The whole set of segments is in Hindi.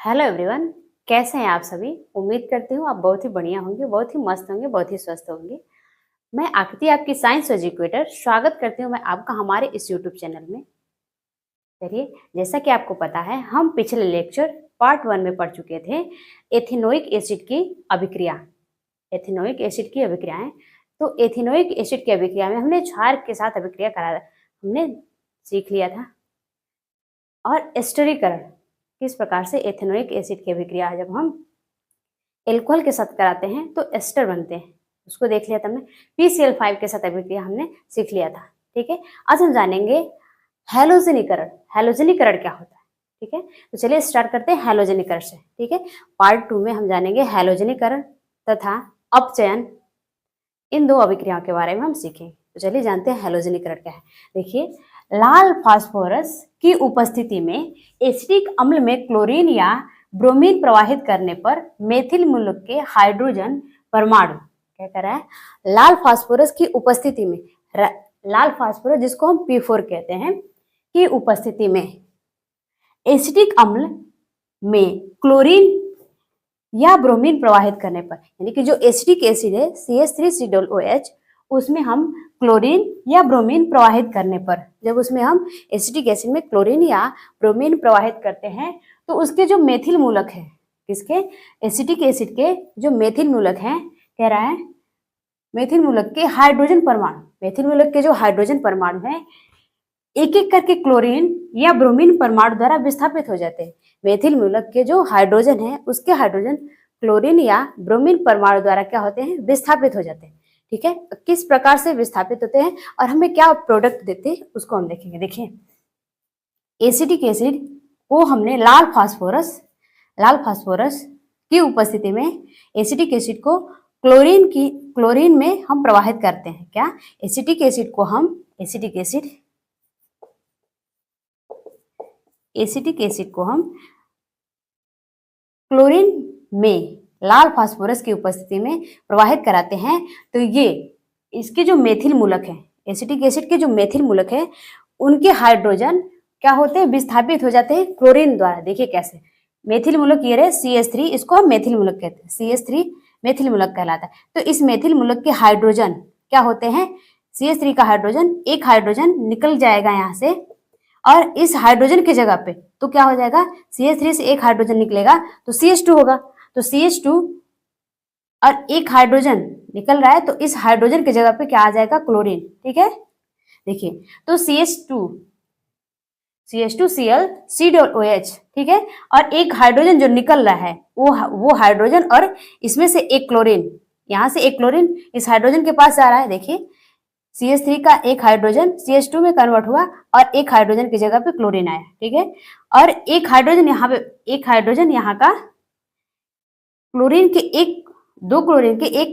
Hello everyone. कैसे हैं आप सभी? उम्मीद करती हूँ आप बहुत ही बढ़िया होंगे, बहुत ही मस्त होंगे, बहुत ही स्वस्थ होंगे। मैं आकृति आपकी साइंस एजुकेटर स्वागत करती हूँ मैं आपका हमारे इस यूट्यूब चैनल में। चलिए, जैसा कि आपको पता है हम पिछले लेक्चर पार्ट 1 में पढ़ चुके थे एथिनोइक एसिड की अभिक्रिया। एथिनोइक एसिड की अभिक्रियाएं, तो एथिनोइक एसिड की अभिक्रिया में हमने क्षार के साथ अभिक्रिया करा हमने सीख लिया था। और एस्टरीकरण, किस प्रकार से एथेनोइक एसिड की अभिक्रिया जब हम एल्कोहल के साथ कराते हैं तो एस्टर बनते हैं, उसको देख लिया था हमने। PCl5 के साथ अभिक्रिया हमने सीख लिया था। ठीक है, आज हम जानेंगे हैलोजनीकरण। हैलोजनीकरण क्या होता है? ठीक है, तो चलिए स्टार्ट करते हैं हैलोजनीकरण से। ठीक है, पार्ट 2 में हम जानेंगे हैलोजनीकरण तथा अपचयन, इन दो अभिक्रियाओं के बारे में हम सीखेंगे। तो चलिए जानते हैं हैलोजनीकरण क्या है। देखिए, लाल फास्फोरस की उपस्थिति में एसिटिक अम्ल में क्लोरीन या ब्रोमीन प्रवाहित करने पर मेथिल मूलक के हाइड्रोजन परमाणु क्या कर रहा है? लाल फास्फोरस की उपस्थिति में, लाल फास्फोरस जिसको हम P4 कहते हैं, की उपस्थिति में एसिटिक अम्ल में क्लोरीन या ब्रोमीन प्रवाहित करने पर, यानी कि जो एसिटिक एसिड है CH3COOH, उसमें हम क्लोरीन या ब्रोमीन प्रवाहित करने पर, जब उसमें हम एसिटिक एसिड में क्लोरीन या ब्रोमीन प्रवाहित करते हैं तो उसके जो मेथिल मूलक है, किसके? एसिटिक एसिड के जो मेथिल मूलक हैं, कह रहा है मेथिल मूलक के हाइड्रोजन परमाणु, मेथिल मूलक के जो हाइड्रोजन परमाणु है एक एक करके क्लोरीन या ब्रोमीन परमाणु द्वारा विस्थापित हो जाते हैं। मेथिल मूलक के जो हाइड्रोजन है उसके हाइड्रोजन क्लोरीन या ब्रोमीन परमाणु द्वारा क्या होते हैं? विस्थापित हो जाते हैं। ठीक है, किस प्रकार से विस्थापित होते हैं और हमें क्या प्रोडक्ट देते हैं उसको हम देखेंगे। देखिए, एसिटिक एसिड को हमने लाल फास्फोरस की उपस्थिति में एसिटिक एसिड को क्लोरीन में हम प्रवाहित करते हैं। क्या? एसिटिक एसिड को हम एसिटिक एसिड को हम क्लोरीन में लाल फास्फोरस की उपस्थिति में प्रवाहित कराते हैं तो ये इसके जो मेथिल मूलक है, एसिटिक एसिड के जो मेथिल मूलक है, उनके हाइड्रोजन क्या होते हैं? विस्थापित हो जाते हैं क्लोरीन द्वारा। देखिए कैसे, मेथिल मूलक ये रहे CH3, इसको हम मेथिल मूलक कहते हैं, CH3 मेथिल मूलक कहलाता है। तो इस मेथिल मूलक के हाइड्रोजन क्या होते हैं? CH3 का हाइड्रोजन, एक हाइड्रोजन निकल जाएगा यहाँ से और इस हाइड्रोजन की जगह पे तो क्या हो जाएगा? CH3 से एक हाइड्रोजन निकलेगा तो CH2 होगा। तो CH2 और एक हाइड्रोजन निकल रहा है तो इस हाइड्रोजन की जगह पे क्या आ जाएगा? क्लोरीन। ठीक है, देखिए, तो CH2Cl COOH, ठीक है, और एक हाइड्रोजन जो निकल रहा है वो हाइड्रोजन और इसमें से एक क्लोरीन, यहाँ से एक क्लोरीन इस हाइड्रोजन के पास जा रहा है। देखिए, CH3 का एक हाइड्रोजन CH2 में कन्वर्ट हुआ और एक हाइड्रोजन की जगह पे क्लोरीन आया। ठीक है, और एक हाइड्रोजन यहाँ का क्लोरीन के एक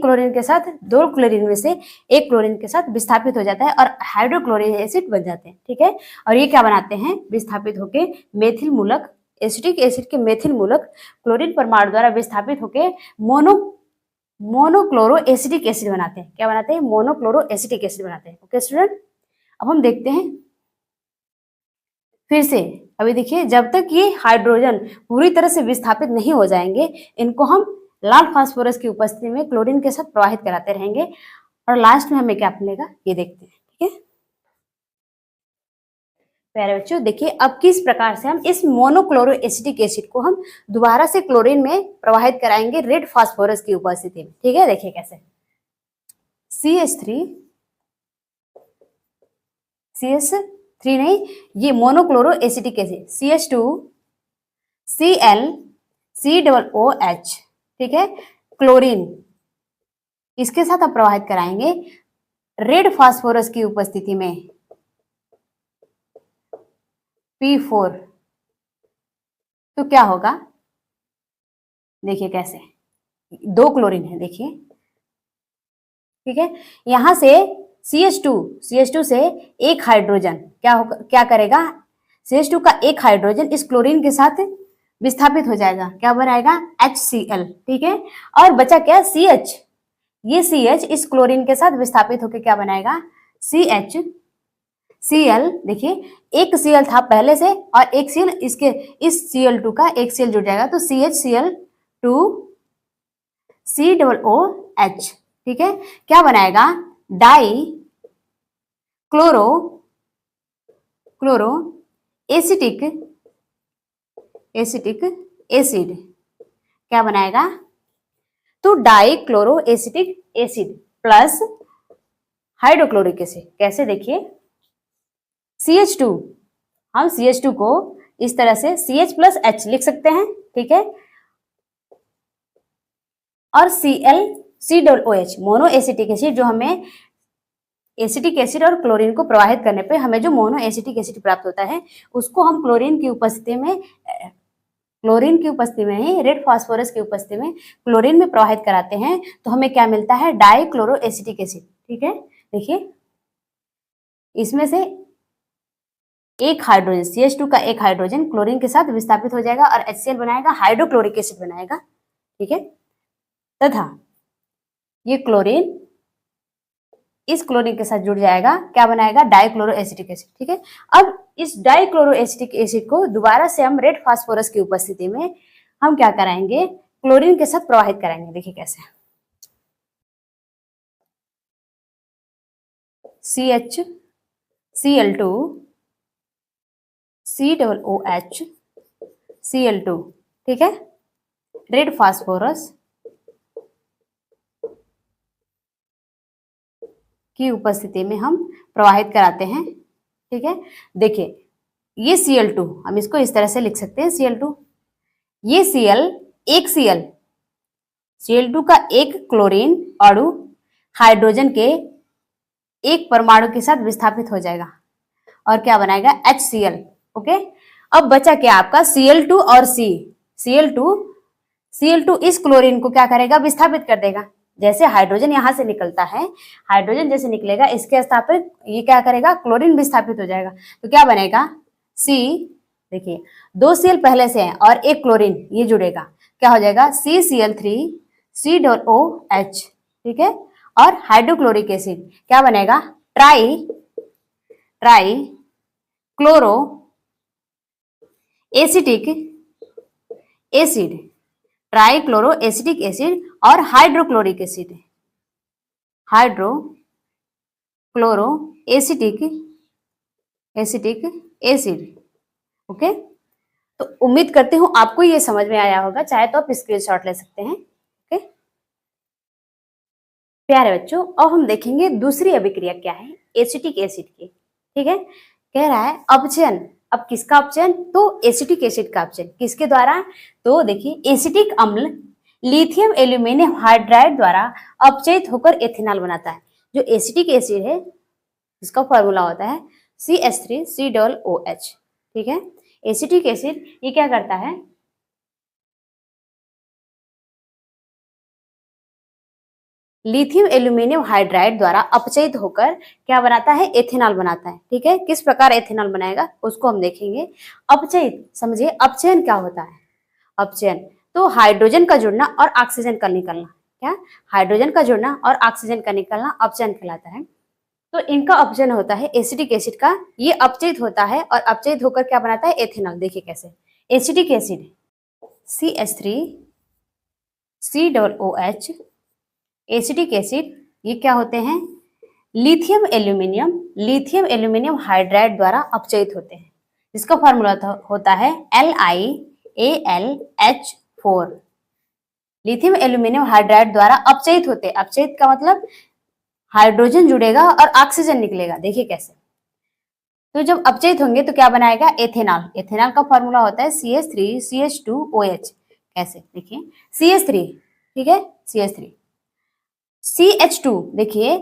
क्लोरीन के साथ दो क्लोरीन में से एक क्लोरीन के साथ विस्थापित हो जाता है और हाइड्रोक्लोरिक एसिड बन जाते हैं। ठीक है, और ये क्या बनाते हैं? विस्थापित होके मेथिल मूलक, एसिटिक एसिड के मेथिल मूलक क्लोरीन परमाणु द्वारा विस्थापित होके मोनोक्लोरो एसिटिक एसिड बनाते हैं। क्या बनाते हैं? मोनोक्लोरो एसिटिक एसिड बनाते हैं। ओके स्टूडेंट, अब हम देखते हैं फिर से। अभी देखिए, जब तक ये हाइड्रोजन पूरी तरह से विस्थापित नहीं हो जाएंगे, इनको हम लाल फास्फोरस की उपस्थिति में क्लोरीन के साथ प्रवाहित कराते रहेंगे और लास्ट में हमें क्या मिलेगा ये देखते हैं। ठीक है प्यारे बच्चों, देखिए अब किस प्रकार से हम इस मोनोक्लोरो एसिटिक एसिड को हम दोबारा से क्लोरीन में प्रवाहित कराएंगे रेड फास्फोरस की उपस्थिति में। ठीक है, देखिए कैसे। CH3 नहीं, ये monochloro acetic acid CH2Cl COOH, ठीक है, क्लोरीन, इसके साथ हम प्रवाहित कराएंगे रेड फास्फोरस की उपस्थिति में P4, तो क्या होगा? देखिए कैसे, दो क्लोरीन है, देखिए। ठीक है, यहां से CH2 से एक हाइड्रोजन क्या करेगा? CH2 का एक हाइड्रोजन इस क्लोरीन के साथ विस्थापित हो जाएगा, क्या बनाएगा? HCl। ठीक है, और बचा क्या? CH। ये CH इस क्लोरीन के साथ विस्थापित होकर क्या बनाएगा? Cl, देखिए एक Cl था पहले से और एक Cl इसके इस Cl2 का एक Cl जुड़ जाएगा तो CHCl2 COOH, ठीक है। क्या बनाएगा? डाई क्लोरो एसिटिक एसिड क्या बनाएगा? तो die chloro acetic acid plus hydrochloric acid. कैसे? देखिए CH2, हम CH2 को इस तरह से CH प्लस H लिख सकते हैं, ठीक है। और COOH मोनो एसिटिक एसिड, जो हमें एसिटिक एसिड और क्लोरीन को प्रवाहित करने पे हमें जो मोनो एसिटिक एसिड प्राप्त होता है, उसको हम क्लोरीन की उपस्थिति में ही रेड फास्फोरस की उपस्थिति में क्लोरीन में प्रवाहित कराते हैं तो हमें क्या मिलता है? डाइक्लोरो एसिटिक एसिड, ठीक है। देखिए इसमें से एक हाइड्रोजन CH2 का एक हाइड्रोजन क्लोरीन के साथ विस्थापित हो जाएगा और HCl बनाएगा, हाइड्रोक्लोरिक एसिड बनाएगा, ठीक है। तथा ये क्लोरीन इस क्लोरीन के साथ जुड़ जाएगा, क्या बनाएगा? डाइक्लोरो एसिटिक एसिड, ठीक है। अब इस डाइक्लोरो एसिटिक एसिड को दोबारा से हम रेड फास्फोरस की उपस्थिति में हम क्या कराएंगे? क्लोरीन के साथ प्रवाहित कराएंगे। देखिए कैसे? CHCl2 COOH Cl2, ठीक है। रेड फास्फोरस की उपस्थिति में हम प्रवाहित कराते हैं, ठीक है। देखिए ये Cl2, हम इसको इस तरह से लिख सकते हैं Cl2, ये एक Cl2 का एक क्लोरीन अणु हाइड्रोजन के एक परमाणु के साथ विस्थापित हो जाएगा और क्या बनाएगा? HCl, okay. अब बचा क्या आपका? Cl2 और Cl2 इस क्लोरीन को क्या करेगा? विस्थापित कर देगा। जैसे हाइड्रोजन यहां से निकलता है, हाइड्रोजन जैसे निकलेगा इसके स्थान ये क्या करेगा? क्लोरीन विस्थापित हो जाएगा। तो क्या बनेगा? देखिए 2 Cl पहले से है और एक क्लोरीन ये जुड़ेगा, क्या हो जाएगा? CCl3 COOH, ठीक है। और हाइड्रोक्लोरिक एसिड क्या बनेगा? Trichloro acetic acid, trichloro acetic acid और hydrochloric acid, hydrochloro acetic acid, okay. तो उम्मीद करती हूं आपको ये समझ में आया होगा, चाहे तो आप स्क्रीनशॉट ले सकते हैं, ओके। प्यारे बच्चों, अब हम देखेंगे दूसरी अभिक्रिया क्या है एसिटिक एसिड की, ठीक है। कह रहा है अपचयन। अब किसका अपचयन? तो एसिटिक एसिड का अपचयन। किसके द्वारा? तो देखिए एसिटिक अम्ल लिथियम एल्यूमिनियम हाइड्राइड द्वारा अपचयित होकर एथेनॉल बनाता है। जो एसिटिक एसिड है इसका फॉर्मूला होता है CH3COOH, ठीक है। एसिटिक एसिड ये क्या करता है? लिथियम एल्यूमिनियम हाइड्राइड द्वारा अपचयित होकर क्या बनाता है? एथेनॉल बनाता है, ठीक है। किस प्रकार एथेनॉल बनाएगा उसको हम देखेंगे। अपचयित, समझिए अपचयन क्या होता है? अपचयन तो हाइड्रोजन का जुड़ना और ऑक्सीजन का निकलना, क्या? हाइड्रोजन का जुड़ना और ऑक्सीजन का निकलना अपचयन कहलाता है। तो इनका अपचयन होता है एसिटिक एसिड का, ये अपचयित होता है और अपचयित होकर क्या बनाता है? एथेनॉल। देखिए कैसे? Acetic acid CH3COOH acetic acid ये क्या होते हैं? लिथियम एल्यूमिनियम हाइड्राइड द्वारा अपचयित होते हैं। इसका फॉर्मूला होता है LiAlH4। लिथियम एल्यूमिनियम हाइड्राइड द्वारा अपचयित होते हैं। अपचयित का मतलब हाइड्रोजन जुड़ेगा और ऑक्सीजन निकलेगा। देखिए कैसे? तो जब अपचयित होंगे तो क्या बनाएगा? एथेनॉल। एथेनॉल का फॉर्मूला होता है CH3CH2OH। कैसे? देखिए CH3, ठीक है, CH2 देखिए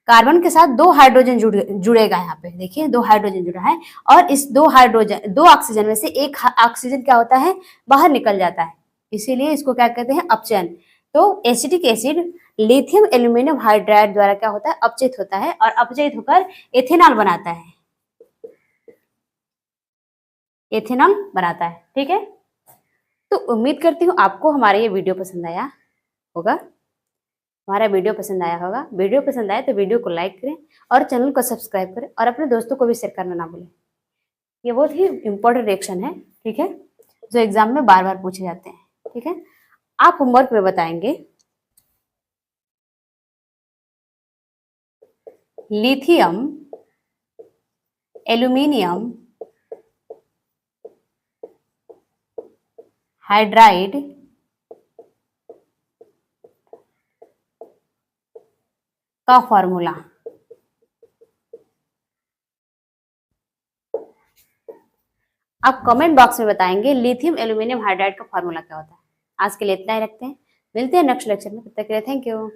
कार्बन के साथ 2 हाइड्रोजन जुड़ेगा यहाँ पे। देखिए 2 हाइड्रोजन जुड़ा है और इस 2 ऑक्सीजन में से एक ऑक्सीजन क्या होता है? बाहर निकल जाता है, इसीलिए इसको क्या कहते हैं? अपचयन। तो acetic acid lithium aluminium hydride द्वारा क्या होता है? अपचयित होता है और अपचयित होकर एथेनॉल बनाता है, ठीक है। तो उम्मीद करती हूँ आपको हमारा ये वीडियो पसंद आया होगा। हमारा वीडियो पसंद आया होगा। वीडियो पसंद आए तो वीडियो को लाइक करें और चैनल को सब्सक्राइब करें और अपने दोस्तों को भी शेयर करना ना भूलें। ये बहुत ही इंपॉर्टेंट रिएक्शन है, ठीक है, जो एग्जाम में बार बार पूछे जाते हैं, ठीक है। आप होमवर्क में बताएंगे लिथियम, एल्यूमिनियम हाइड्राइड का फॉर्मूला। आप कमेंट बॉक्स में बताएंगे लिथियम एल्यूमिनियम हाइड्राइड का फॉर्मूला क्या होता है। आज के लिए इतना ही रखते हैं, मिलते हैं नेक्स्ट लेक्चर में, तब तक के लिए थैंक यू।